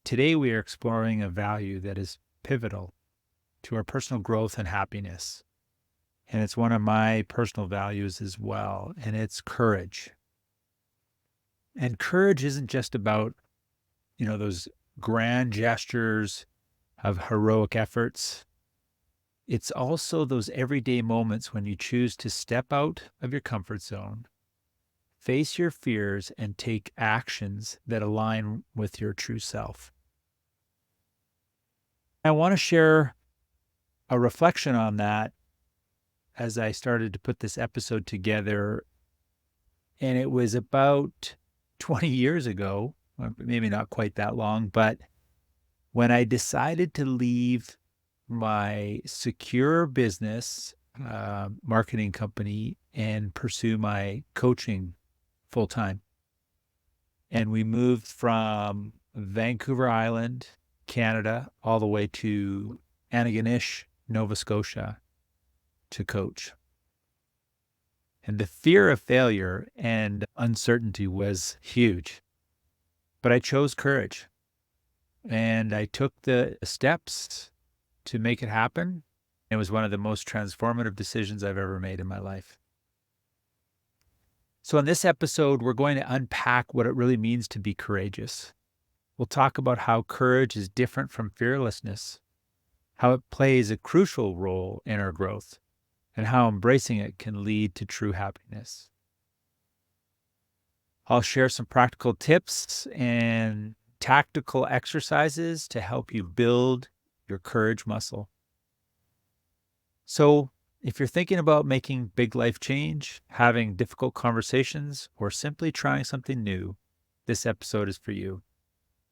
Today, we are exploring a value that is pivotal to our personal growth and happiness. And it's one of my personal values as well, and it's courage. And courage isn't just about, those grand gestures of heroic efforts. It's also those everyday moments when you choose to step out of your comfort zone, face your fears, and take actions that align with your true self. I want to share a reflection on that as I started to put this episode together. And it was about 20 years ago, or maybe not quite that long, but when I decided to leave my secure business marketing company and pursue my coaching full time. And we moved from Vancouver Island, Canada, all the way to Antigonish, Nova Scotia to coach. And the fear of failure and uncertainty was huge. But I chose courage and I took the steps to make it happen. It was one of the most transformative decisions I've ever made in my life. So in this episode, we're going to unpack what it really means to be courageous. We'll talk about how courage is different from fearlessness, how it plays a crucial role in our growth, and how embracing it can lead to true happiness. I'll share some practical tips and tactical exercises to help you build your courage muscle. So, if you're thinking about making big life change, having difficult conversations, or simply trying something new, this episode is for you.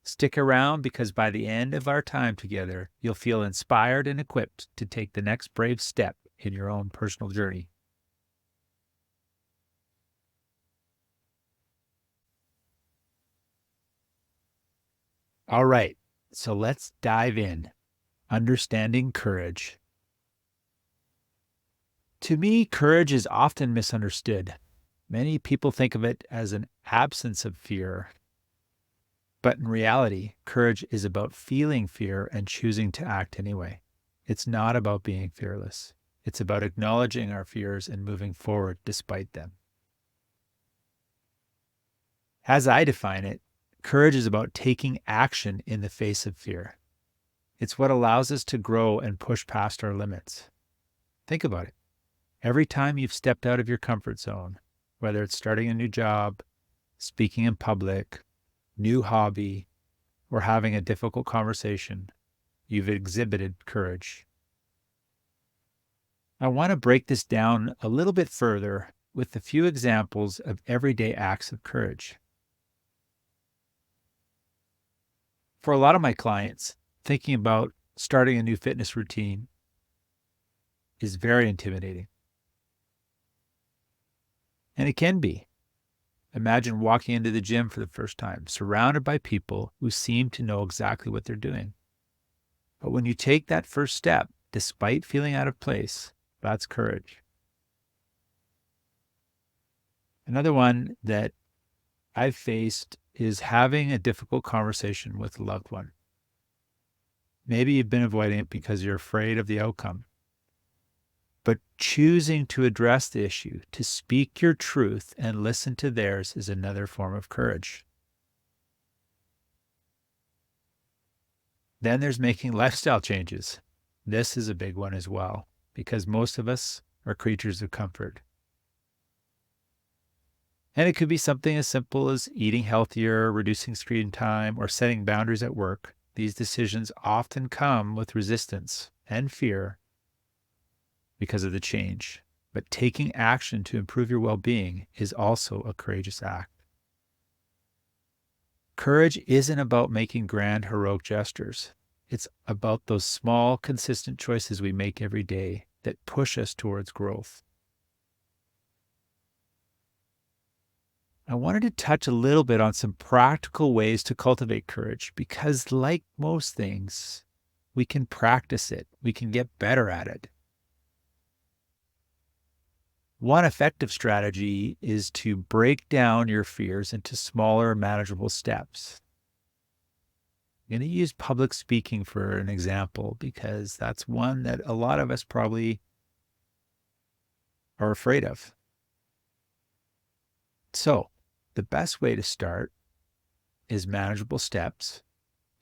Stick around because by the end of our time together, you'll feel inspired and equipped to take the next brave step in your own personal journey. All right, so let's dive in. Understanding courage. To me, courage is often misunderstood. Many people think of it as an absence of fear. But in reality, courage is about feeling fear and choosing to act anyway. It's not about being fearless. It's about acknowledging our fears and moving forward despite them. As I define it, courage is about taking action in the face of fear. It's what allows us to grow and push past our limits. Think about it. Every time you've stepped out of your comfort zone, whether it's starting a new job, speaking in public, new hobby, or having a difficult conversation, you've exhibited courage. I want to break this down a little bit further with a few examples of everyday acts of courage. For a lot of my clients, thinking about starting a new fitness routine is very intimidating. And it can be. Imagine walking into the gym for the first time, surrounded by people who seem to know exactly what they're doing. But when you take that first step, despite feeling out of place, that's courage. Another one that I've faced is having a difficult conversation with a loved one. Maybe you've been avoiding it because you're afraid of the outcome. But choosing to address the issue, to speak your truth and listen to theirs is another form of courage. Then there's making lifestyle changes. This is a big one as well, because most of us are creatures of comfort. And it could be something as simple as eating healthier, reducing screen time, or setting boundaries at work. These decisions often come with resistance and fear because of the change. But taking action to improve your well-being is also a courageous act. Courage isn't about making grand, heroic gestures. It's about those small, consistent choices we make every day that push us towards growth. I wanted to touch a little bit on some practical ways to cultivate courage because, like most things, we can practice it. We can get better at it. One effective strategy is to break down your fears into smaller, manageable steps. I'm going to use public speaking for an example because that's one that a lot of us probably are afraid of. So, the best way to start is manageable steps,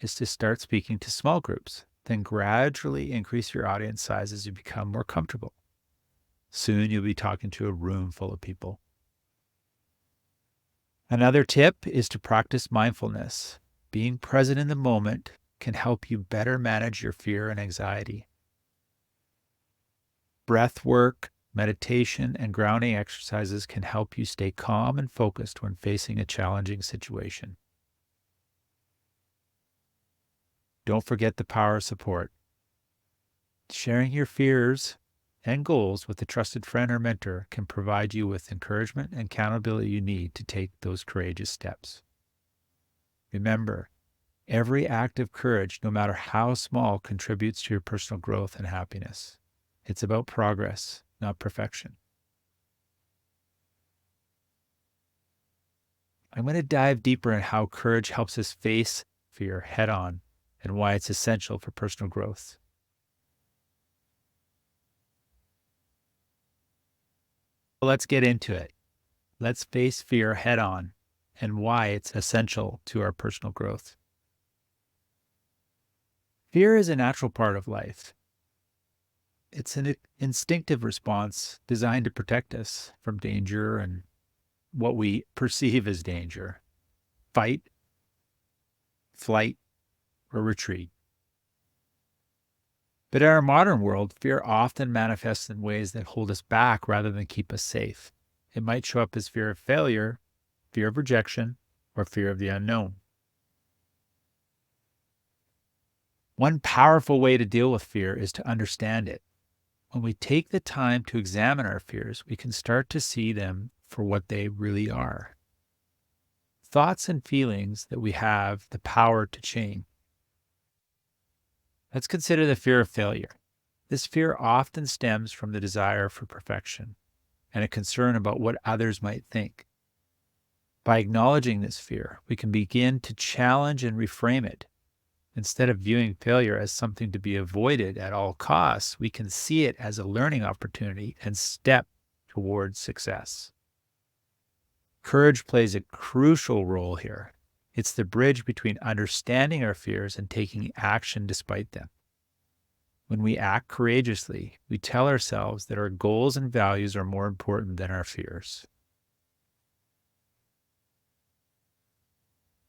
is to start speaking to small groups, then gradually increase your audience size as you become more comfortable. Soon you'll be talking to a room full of people. Another tip is to practice mindfulness. Being present in the moment can help you better manage your fear and anxiety. Breath work, meditation, and grounding exercises can help you stay calm and focused when facing a challenging situation. Don't forget the power of support. Sharing your fears and goals with a trusted friend or mentor can provide you with encouragement and accountability you need to take those courageous steps. Remember, every act of courage, no matter how small, contributes to your personal growth and happiness. It's about progress, not perfection. I'm going to dive deeper in how courage helps us face fear head on and why it's essential for personal growth. Let's get into it. Let's face fear head on and why it's essential to our personal growth. Fear is a natural part of life. It's an instinctive response designed to protect us from danger and what we perceive as danger. Fight, flight, or retreat. But in our modern world, fear often manifests in ways that hold us back rather than keep us safe. It might show up as fear of failure, fear of rejection, or fear of the unknown. One powerful way to deal with fear is to understand it. When we take the time to examine our fears, we can start to see them for what they really are. Thoughts and feelings that we have the power to change. Let's consider the fear of failure. This fear often stems from the desire for perfection and a concern about what others might think. By acknowledging this fear, we can begin to challenge and reframe it. Instead of viewing failure as something to be avoided at all costs, we can see it as a learning opportunity and step towards success. Courage plays a crucial role here. It's the bridge between understanding our fears and taking action despite them. When we act courageously, we tell ourselves that our goals and values are more important than our fears.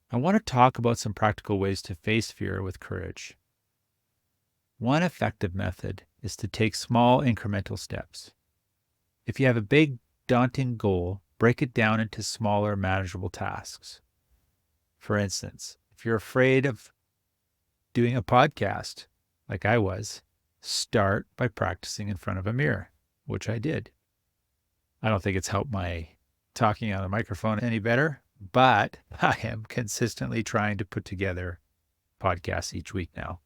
I want to talk about some practical ways to face fear with courage. One effective method is to take small incremental steps. If you have a big, daunting goal, break it down into smaller, manageable tasks. For instance, if you're afraid of doing a podcast, like I was, start by practicing in front of a mirror, which I did. I don't think it's helped my talking on a microphone any better, but I am consistently trying to put together podcasts each week now.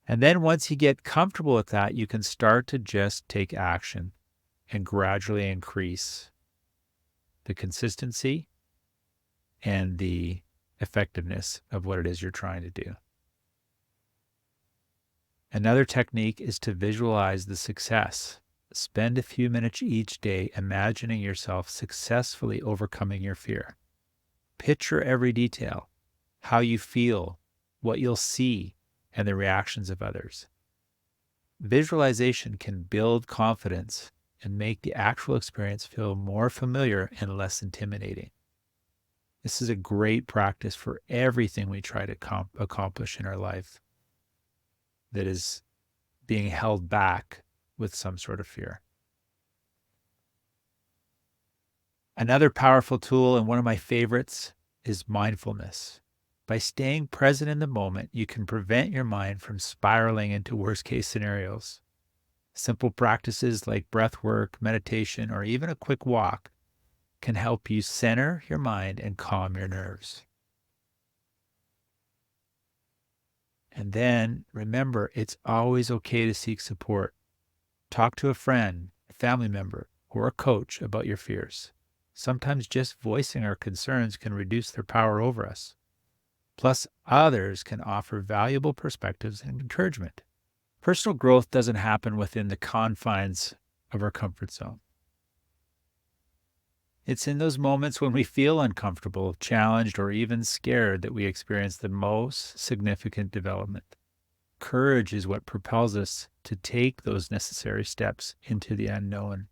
And then once you get comfortable with that, you can start to just take action and gradually increase the consistency and the effectiveness of what it is you're trying to do. Another technique is to visualize the success. Spend a few minutes each day imagining yourself successfully overcoming your fear. Picture every detail, how you feel, what you'll see, and the reactions of others. Visualization can build confidence and make the actual experience feel more familiar and less intimidating. This is a great practice for everything we try to accomplish in our life that is being held back with some sort of fear. Another powerful tool, and one of my favorites, is mindfulness. By staying present in the moment, you can prevent your mind from spiraling into worst-case scenarios. Simple practices like breath work, meditation, or even a quick walk can help you center your mind and calm your nerves. And then remember, it's always okay to seek support. Talk to a friend, a family member, or a coach about your fears. Sometimes just voicing our concerns can reduce their power over us. Plus, others can offer valuable perspectives and encouragement. Personal growth doesn't happen within the confines of our comfort zone. It's in those moments when we feel uncomfortable, challenged, or even scared that we experience the most significant development. Courage is what propels us to take those necessary steps into the unknown.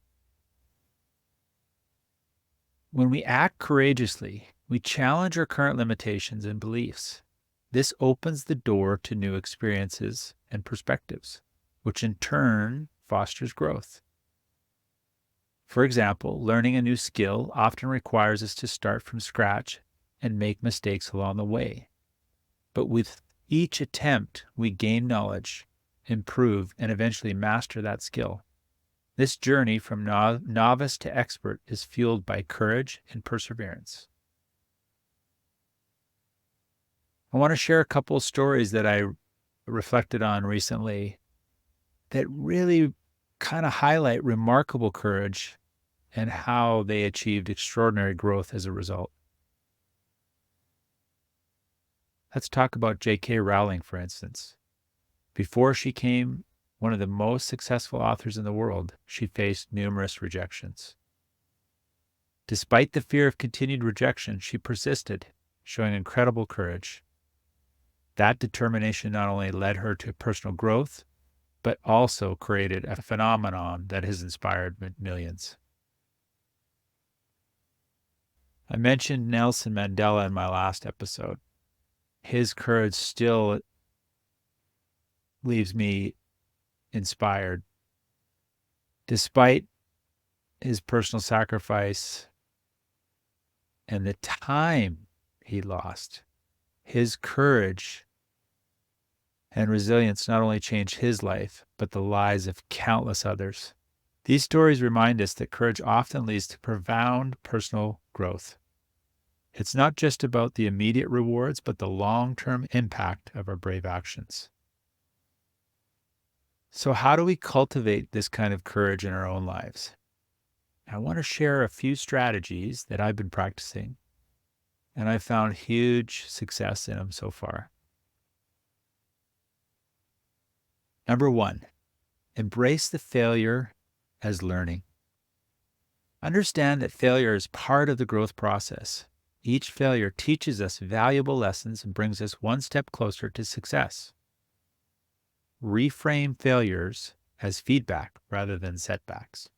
When we act courageously, we challenge our current limitations and beliefs. This opens the door to new experiences and perspectives, which in turn fosters growth. For example, learning a new skill often requires us to start from scratch and make mistakes along the way. But with each attempt, we gain knowledge, improve, and eventually master that skill. This journey from novice to expert is fueled by courage and perseverance. I want to share a couple of stories that I reflected on recently that really kind of highlight remarkable courage and how they achieved extraordinary growth as a result. Let's talk about J.K. Rowling, for instance. Before she became one of the most successful authors in the world, she faced numerous rejections. Despite the fear of continued rejection, she persisted, showing incredible courage. That determination not only led her to personal growth, but also created a phenomenon that has inspired millions. I mentioned Nelson Mandela in my last episode. His courage still leaves me inspired. Despite his personal sacrifice and the time he lost, his courage and resilience not only changed his life, but the lives of countless others. These stories remind us that courage often leads to profound personal growth. It's not just about the immediate rewards, but the long-term impact of our brave actions. So how do we cultivate this kind of courage in our own lives? I want to share a few strategies that I've been practicing, and I've found huge success in them so far. Number 1, embrace the failure as learning. Understand that failure is part of the growth process. Each failure teaches us valuable lessons and brings us one step closer to success. Reframe failures as feedback rather than setbacks.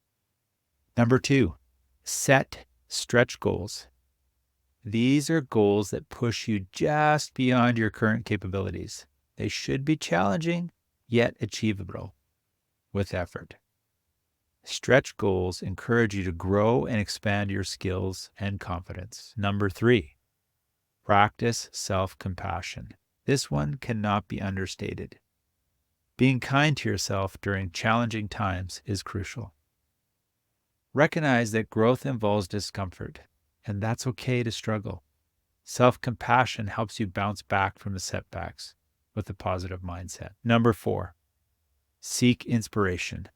Number 2, set stretch goals. These are goals that push you just beyond your current capabilities. They should be challenging, yet achievable with effort. Stretch goals encourage you to grow and expand your skills and confidence. Number 3, practice self-compassion. This one cannot be understated. Being kind to yourself during challenging times is crucial. Recognize that growth involves discomfort, and that's okay to struggle. Self-compassion helps you bounce back from the setbacks with a positive mindset. Number 4, seek inspiration.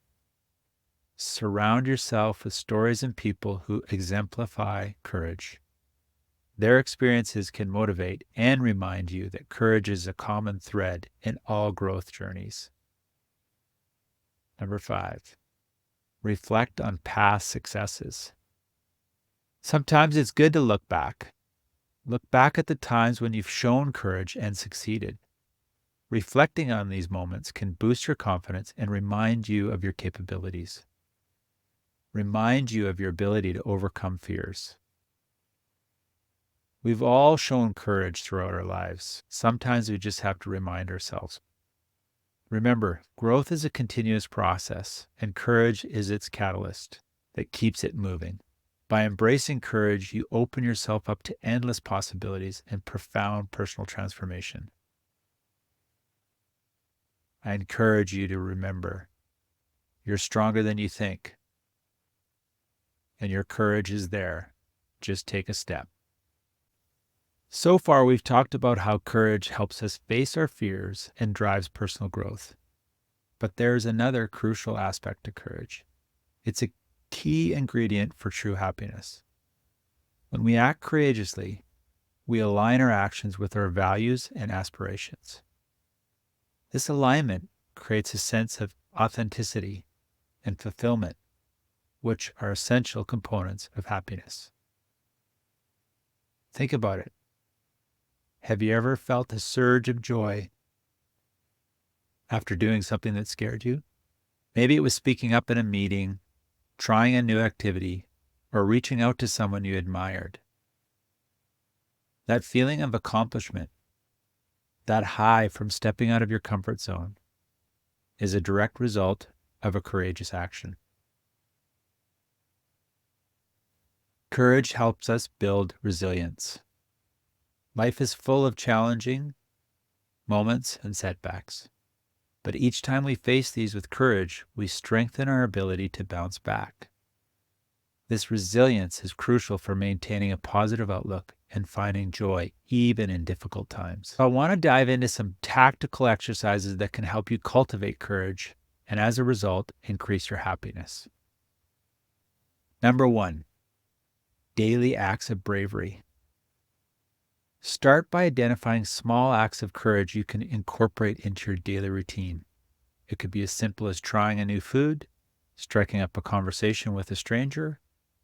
Surround yourself with stories and people who exemplify courage. Their experiences can motivate and remind you that courage is a common thread in all growth journeys. Number 5, reflect on past successes. Sometimes it's good to look back. Look back at the times when you've shown courage and succeeded. Reflecting on these moments can boost your confidence and remind you of your capabilities. Remind you of your ability to overcome fears. We've all shown courage throughout our lives. Sometimes we just have to remind ourselves. Remember, growth is a continuous process, and courage is its catalyst that keeps it moving. By embracing courage, you open yourself up to endless possibilities and profound personal transformation. I encourage you to remember, you're stronger than you think, and your courage is there. Just take a step. So far, we've talked about how courage helps us face our fears and drives personal growth. But there's another crucial aspect to courage. It's a key ingredient for true happiness. When we act courageously, we align our actions with our values and aspirations. This alignment creates a sense of authenticity and fulfillment, which are essential components of happiness. Think about it. Have you ever felt a surge of joy after doing something that scared you? Maybe it was speaking up in a meeting, trying a new activity, or reaching out to someone you admired. That feeling of accomplishment, that high from stepping out of your comfort zone, is a direct result of a courageous action. Courage helps us build resilience. Life is full of challenging moments and setbacks, but each time we face these with courage, we strengthen our ability to bounce back. This resilience is crucial for maintaining a positive outlook and finding joy even in difficult times. So I want to dive into some tactical exercises that can help you cultivate courage and, as a result, increase your happiness. Number 1, daily acts of bravery. Start by identifying small acts of courage you can incorporate into your daily routine. It could be as simple as trying a new food, striking up a conversation with a stranger,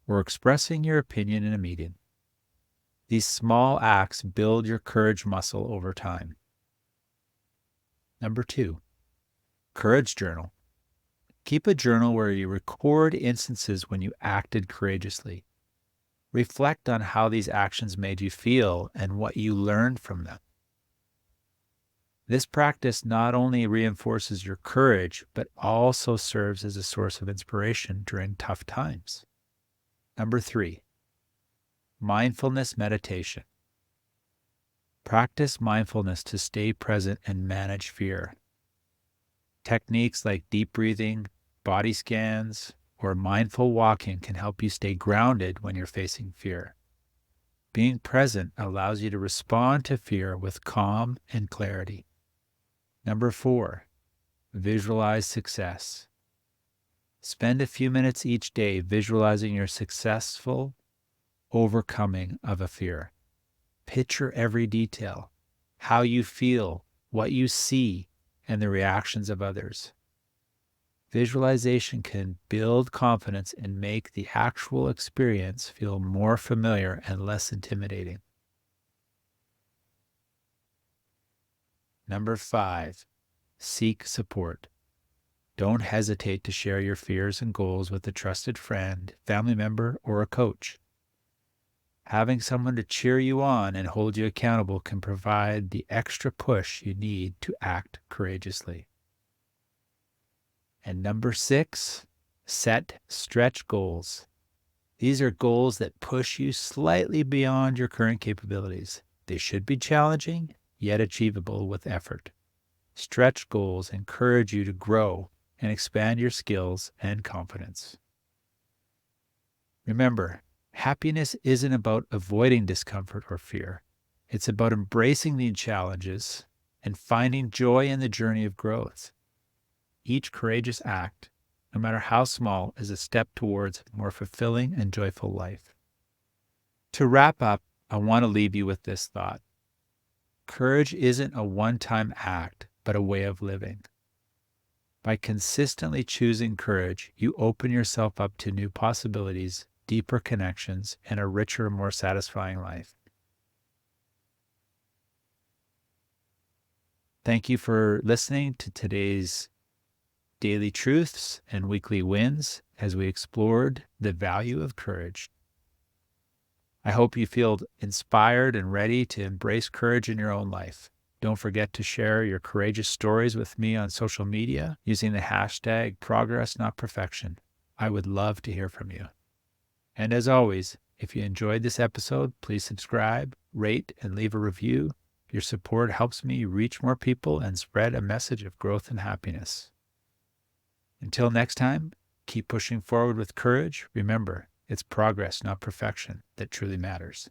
or expressing your opinion in a meeting. These small acts build your courage muscle over time. Number 2, courage journal. Keep a journal where you record instances when you acted courageously. Reflect on how these actions made you feel and what you learned from them. This practice not only reinforces your courage, but also serves as a source of inspiration during tough times. Number 3, mindfulness meditation. Practice mindfulness to stay present and manage fear. Techniques like deep breathing, body scans, or mindful walking can help you stay grounded when you're facing fear. Being present allows you to respond to fear with calm and clarity. Number 4, visualize success. Spend a few minutes each day visualizing your successful overcoming of a fear. Picture every detail, how you feel, what you see, and the reactions of others. Visualization can build confidence and make the actual experience feel more familiar and less intimidating. Number 5, seek support. Don't hesitate to share your fears and goals with a trusted friend, family member, or a coach. Having someone to cheer you on and hold you accountable can provide the extra push you need to act courageously. And number 6, set stretch goals. These are goals that push you slightly beyond your current capabilities. They should be challenging, yet achievable with effort. Stretch goals encourage you to grow and expand your skills and confidence. Remember, happiness isn't about avoiding discomfort or fear. It's about embracing the challenges and finding joy in the journey of growth. Each courageous act, no matter how small, is a step towards a more fulfilling and joyful life. To wrap up, I want to leave you with this thought. Courage isn't a one-time act, but a way of living. By consistently choosing courage, you open yourself up to new possibilities, deeper connections, and a richer, more satisfying life. Thank you for listening to today's Daily Truths and Weekly Wins as we explored the value of courage. I hope you feel inspired and ready to embrace courage in your own life. Don't forget to share your courageous stories with me on social media using the hashtag #ProgressNotPerfection. I would love to hear from you. And as always, if you enjoyed this episode, please subscribe, rate, and leave a review. Your support helps me reach more people and spread a message of growth and happiness. Until next time, keep pushing forward with courage. Remember, it's progress, not perfection, that truly matters.